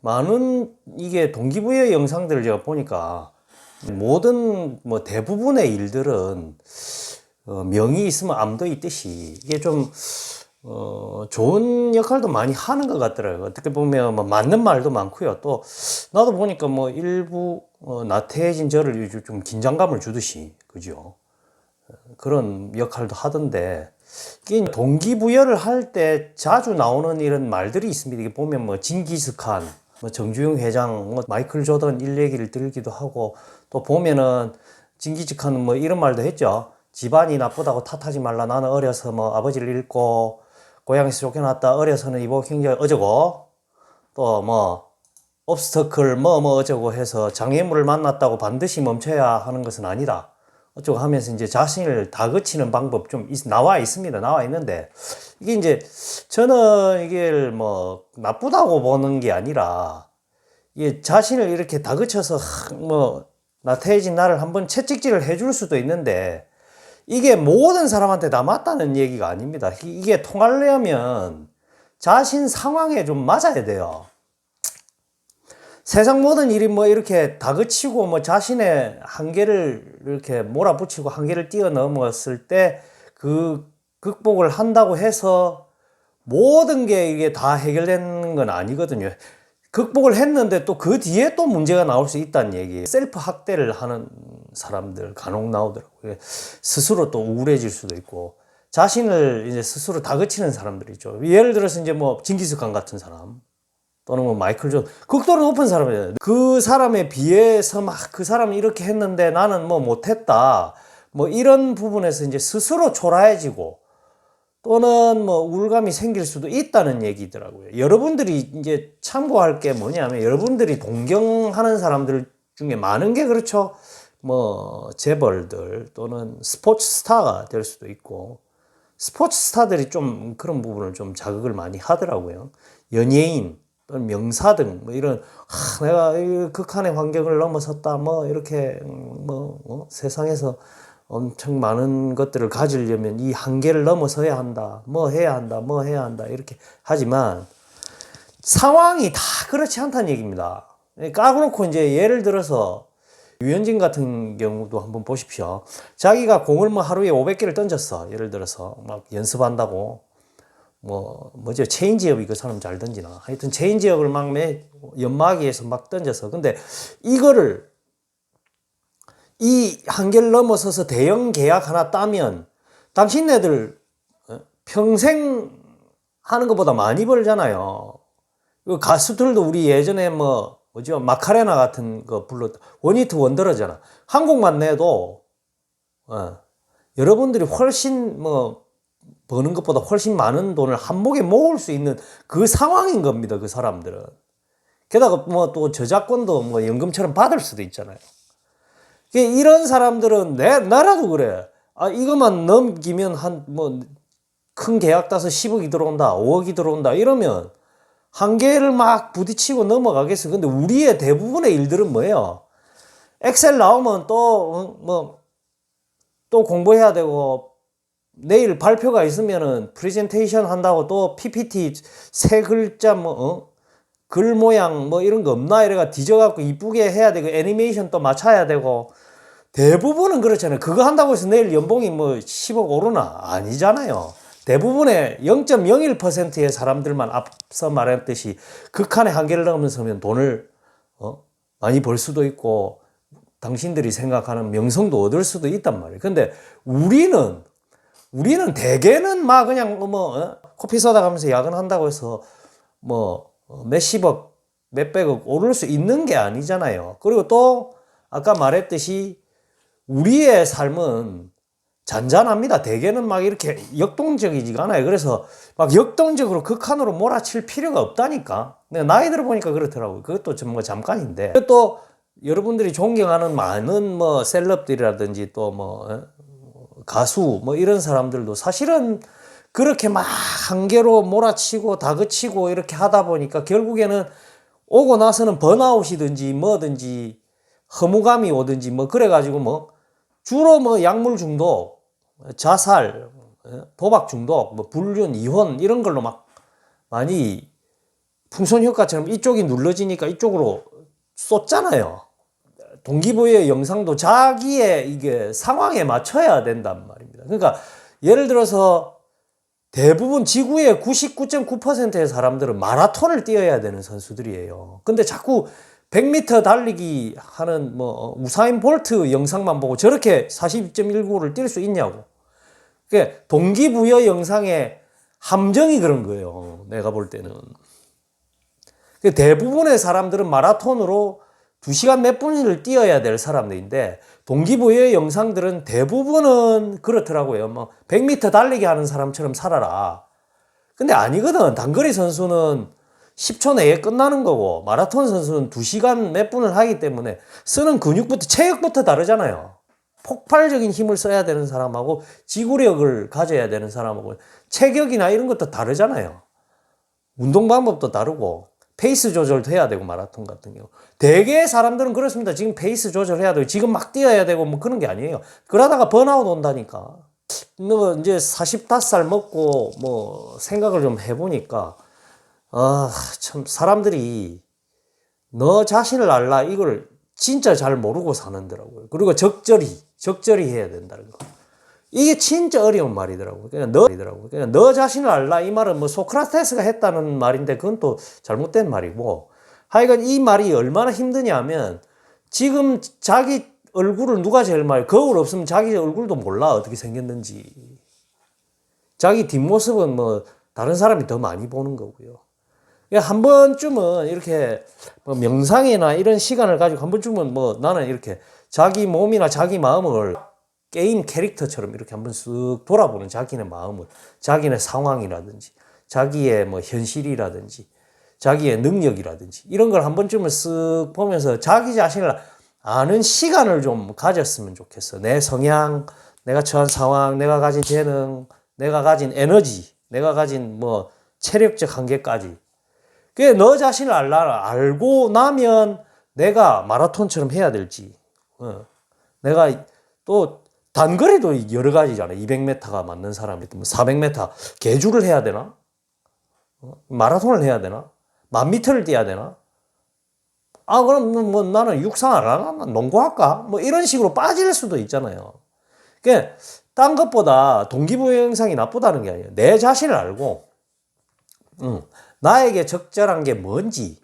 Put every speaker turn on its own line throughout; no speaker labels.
많은 이게 동기부여 영상들을 제가 보니까 모든 뭐 대부분의 일들은 명이 있으면 암도 있듯이 이게 좀 좋은 역할도 많이 하는 것 같더라고요. 어떻게 보면 뭐 맞는 말도 많고요. 또 나도 보니까 뭐 일부 나태해진 저를 좀 긴장감을 주듯이 그죠? 그런 역할도 하던데 이게 동기부여를 할 때 자주 나오는 이런 말들이 있습니다. 이게 보면 뭐 징기스칸, 뭐 정주영 회장, 뭐 마이클 조던 일 얘기를 들기도 하고 또 보면은 징기스칸은 뭐 이런 말도 했죠. 집안이 나쁘다고 탓하지 말라. 나는 어려서 뭐 아버지를 잃고 고향에서 쫓겨났다. 어려서는 이복 굉장히 어쩌고 또 뭐 obstacle 뭐 어쩌고 해서 장애물을 만났다고 반드시 멈춰야 하는 것은 아니다. 어쩌고 하면서 이제 자신을 다그치는 방법 좀 나와 있습니다. 나와 있는데 이게 이제 저는 이게 뭐 나쁘다고 보는 게 아니라 이게 자신을 이렇게 다그쳐서 뭐 나태해진 나를 한번 채찍질을 해줄 수도 있는데 이게 모든 사람한테 다 맞다는 얘기가 아닙니다. 이게 통하려면 자신 상황에 좀 맞아야 돼요. 세상 모든 일이 뭐 이렇게 다그치고 뭐 자신의 한계를 이렇게 몰아붙이고 한계를 뛰어넘었을 때 그 극복을 한다고 해서 모든 게 이게 다 해결되는 건 아니거든요. 극복을 했는데 또 그 뒤에 또 문제가 나올 수 있다는 얘기예요. 셀프 학대를 하는 사람들 간혹 나오더라고요. 스스로 또 우울해질 수도 있고 자신을 이제 스스로 다그치는 사람들 있죠. 예를 들어서 이제 뭐 징기스칸 같은 사람 또는 뭐 마이클 존 극도로 높은 사람이에요. 그 사람에 비해서 막 그 사람이 이렇게 했는데 나는 뭐 못했다. 뭐 이런 부분에서 이제 스스로 초라해지고 또는 뭐 우울감이 생길 수도 있다는 얘기더라고요. 여러분들이 이제 참고할 게 뭐냐면 여러분들이 동경하는 사람들 중에 많은 게 그렇죠. 뭐 재벌들 또는 스포츠 스타가 될 수도 있고 스포츠 스타들이 좀 그런 부분을 좀 자극을 많이 하더라고요. 연예인 또는 명사 등 뭐 이런 내가 극한의 환경을 넘어섰다 뭐 이렇게 세상에서 엄청 많은 것들을 가지려면 이 한계를 넘어서야 한다 뭐 해야 한다 뭐 해야 한다 이렇게 하지만 상황이 다 그렇지 않다는 얘기입니다. 까놓고 이제 예를 들어서 유현진 같은 경우도 한번 보십시오. 자기가 공을 뭐 하루에 500개를 던졌어. 예를 들어서 막 연습한다고 뭐죠? 체인지업이 그 사람 잘 던지나. 하여튼 체인지업을 막 연마기에서 막 던져서. 근데 이거를 이 한계를 넘어서서 대형 계약 하나 따면 당신네들 평생 하는 것보다 많이 벌잖아요. 가수들도 우리 예전에 뭐죠? 마카레나 같은 거 불렀다. 원히트 원더러잖아. 한 곡만 내도 여러분들이 훨씬 버는 것보다 훨씬 많은 돈을 한 목에 모을 수 있는 그 상황인 겁니다. 그 사람들은. 게다가 또 저작권도 연금처럼 받을 수도 있잖아요. 이런 사람들은 나라도 그래. 이것만 넘기면 큰 계약 따서 10억이 들어온다, 5억이 들어온다 이러면 한계를 막 부딪히고 넘어가겠어. 근데 우리의 대부분의 일들은 뭐예요? 엑셀 나오면 또 공부해야 되고 내일 발표가 있으면은 프레젠테이션 한다고 또 PPT 세 글자 글 모양 이런 거 없나 이래가 뒤져갖고 이쁘게 해야 되고 애니메이션 또 맞춰야 되고 대부분은 그렇잖아요. 그거 한다고 해서 내일 연봉이 10억 오르나? 아니잖아요. 대부분의 0.01%의 사람들만 앞서 말했듯이 극한의 한계를 넘어서면 돈을 많이 벌 수도 있고 당신들이 생각하는 명성도 얻을 수도 있단 말이에요. 근데 우리는 대개는 막 그냥 커피 쏟아 가면서 야근한다고 해서 몇십억, 몇백억 오를 수 있는 게 아니잖아요. 그리고 또 아까 말했듯이 우리의 삶은 잔잔합니다. 대개는 막 이렇게 역동적이지가 않아요. 그래서 막 역동적으로 극한으로 몰아칠 필요가 없다니까. 내가 나이 들어보니까 그렇더라고요. 그것도 잠깐인데. 또 여러분들이 존경하는 많은 셀럽들이라든지 또 가수 이런 사람들도 사실은 그렇게 막 한계로 몰아치고 다그치고 이렇게 하다 보니까 결국에는 오고 나서는 번아웃이든지 뭐든지 허무감이 오든지 그래가지고 주로 약물 중독, 자살, 도박 중독, 불륜, 이혼 이런 걸로 막 많이 풍선 효과처럼 이쪽이 눌러지니까 이쪽으로 쏟잖아요. 동기부여 영상도 자기의 이게 상황에 맞춰야 된단 말입니다. 그러니까 예를 들어서 대부분 지구의 99.9%의 사람들은 마라톤을 뛰어야 되는 선수들이에요. 근데 자꾸 100m 달리기 하는 뭐 우사인 볼트 영상만 보고 저렇게 42.19를 뛸 수 있냐고. 그게 동기부여 영상의 함정이 그런 거예요. 내가 볼 때는. 대부분의 사람들은 마라톤으로 2시간 몇 분을 뛰어야 될 사람들인데 동기부여 영상들은 대부분은 그렇더라고요. 뭐 100m 달리기 하는 사람처럼 살아라. 근데 아니거든. 단거리 선수는 10초 내에 끝나는 거고 마라톤 선수는 2시간 몇 분을 하기 때문에 쓰는 근육부터 체력부터 다르잖아요. 폭발적인 힘을 써야 되는 사람하고 지구력을 가져야 되는 사람하고 체격이나 이런 것도 다르잖아요. 운동 방법도 다르고 페이스 조절도 해야 되고 마라톤 같은 경우 대개 사람들은 그렇습니다. 지금 페이스 조절해야 되고 지금 막 뛰어야 되고 뭐 그런 게 아니에요. 그러다가 번아웃 온다니까. 너 이제 45살 먹고 뭐 생각을 좀 해보니까 참 사람들이 너 자신을 알라 이걸 진짜 잘 모르고 사는더라고요. 그리고 적절히 해야 된다는 거. 이게 진짜 어려운 말이더라고요. 그냥 너 자신을 알라 이 말은 뭐 소크라테스가 했다는 말인데 그건 또 잘못된 말이고 하여간 이 말이 얼마나 힘드냐면 지금 자기 얼굴을 누가 제일 많이 거울 없으면 자기 얼굴도 몰라 어떻게 생겼는지 자기 뒷모습은 뭐 다른 사람이 더 많이 보는 거고요. 한 번쯤은 이렇게 뭐 명상이나 이런 시간을 가지고 한 번쯤은 뭐 나는 이렇게 자기 몸이나 자기 마음을 게임 캐릭터처럼 이렇게 한번 쓱 돌아보는 자기네 마음을, 자기네 상황이라든지, 자기의 뭐 현실이라든지, 자기의 능력이라든지, 이런 걸 한 번쯤은 쓱 보면서 자기 자신을 아는 시간을 좀 가졌으면 좋겠어. 내 성향, 내가 처한 상황, 내가 가진 재능, 내가 가진 에너지, 내가 가진 뭐 체력적 한계까지. 그게 너 자신을 알고 나면 내가 마라톤처럼 해야 될지, 내가 또 단거리도 여러 가지잖아. 200m가 맞는 사람이 있고, 400m 계주를 해야 되나? 마라톤을 해야 되나? 1000m를 뛰어야 되나? 그럼 뭐 나는 육상 안 하나? 농구할까? 뭐 이런 식으로 빠질 수도 있잖아요. 그러니까 딴 것보다 동기부여 영상이 나쁘다는 게 아니에요. 내 자신을 알고, 나에게 적절한 게 뭔지.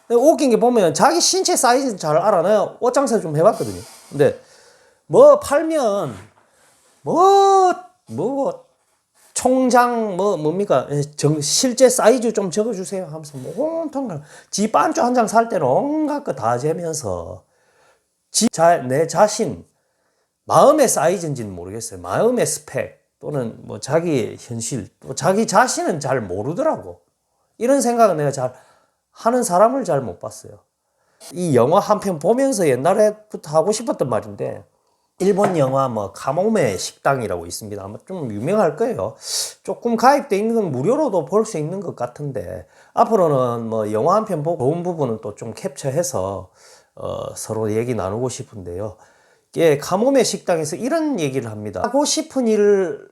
웃긴 게 보면 자기 신체 사이즈 잘 알아. 내가 옷장사 좀 해봤거든요. 근데 뭐 팔면 총장 뭡니까 실제 사이즈 좀 적어주세요 하면서 뭐 온통 지 반주 한 장 살 때는 온갖 거 다 재면서 내 자신 마음의 사이즈인지는 모르겠어요. 마음의 스펙 또는 뭐 자기의 현실 또 자기 자신은 잘 모르더라고. 이런 생각은 내가 잘 하는 사람을 잘 못 봤어요. 이 영화 한 편 보면서 옛날에부터 하고 싶었던 말인데 일본 영화 뭐 카모메 식당이라고 있습니다. 아마 좀 유명할 거예요. 조금 가입돼 있는 건 무료로도 볼 수 있는 것 같은데 앞으로는 뭐 영화 한 편 보고 좋은 부분은 또 좀 캡처해서 서로 얘기 나누고 싶은데요. 예, 카모메 식당에서 이런 얘기를 합니다. 하고 싶은 일을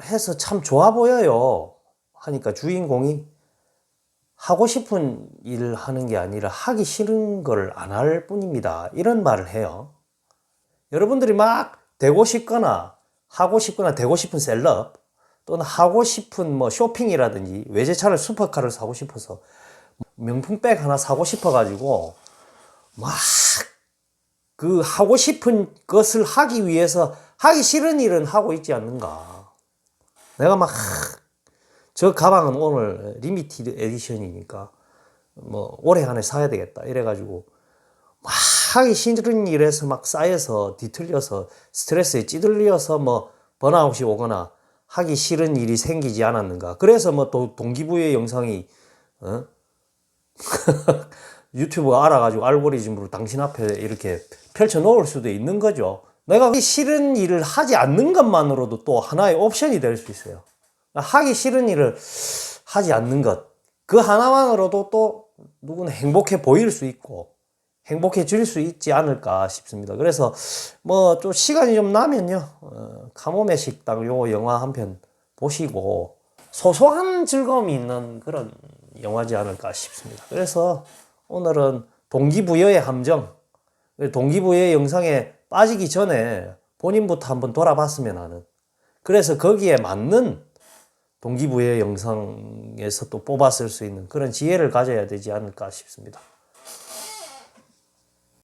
해서 참 좋아 보여요. 하니까 주인공이 하고 싶은 일을 하는 게 아니라 하기 싫은 걸 안 할 뿐입니다. 이런 말을 해요. 여러분들이 막 되고 싶거나 하고 싶거나 되고 싶은 셀럽 또는 하고 싶은 뭐 쇼핑이라든지 외제차를 슈퍼카를 사고 싶어서 명품백 하나 사고 싶어 가지고 막 그 하고 싶은 것을 하기 위해서 하기 싫은 일은 하고 있지 않는가. 내가 막 저 가방은 오늘 리미티드 에디션이니까 뭐 올해 안에 사야 되겠다 이래가지고 막 하기 싫은 일에서 막 쌓여서 뒤틀려서 스트레스에 찌들려서 뭐 번아웃이 오거나 하기 싫은 일이 생기지 않았는가. 그래서 뭐 또 동기부여 영상이 유튜브가 알아가지고 알고리즘으로 당신 앞에 이렇게 펼쳐 놓을 수도 있는 거죠. 내가 하기 싫은 일을 하지 않는 것만으로도 또 하나의 옵션이 될 수 있어요. 하기 싫은 일을 하지 않는 것, 그 하나만으로도 또 누구는 행복해 보일 수 있고 행복해질 수 있지 않을까 싶습니다. 그래서 뭐 좀 시간이 좀 나면요, 카모메 식당 요 영화 한 편 보시고 소소한 즐거움이 있는 그런 영화지 않을까 싶습니다. 그래서 오늘은 동기부여의 함정, 동기부여의 영상에 빠지기 전에 본인부터 한번 돌아봤으면 하는, 그래서 거기에 맞는 동기부여 영상에서 또 뽑았을 수 있는 그런 지혜를 가져야 되지 않을까 싶습니다.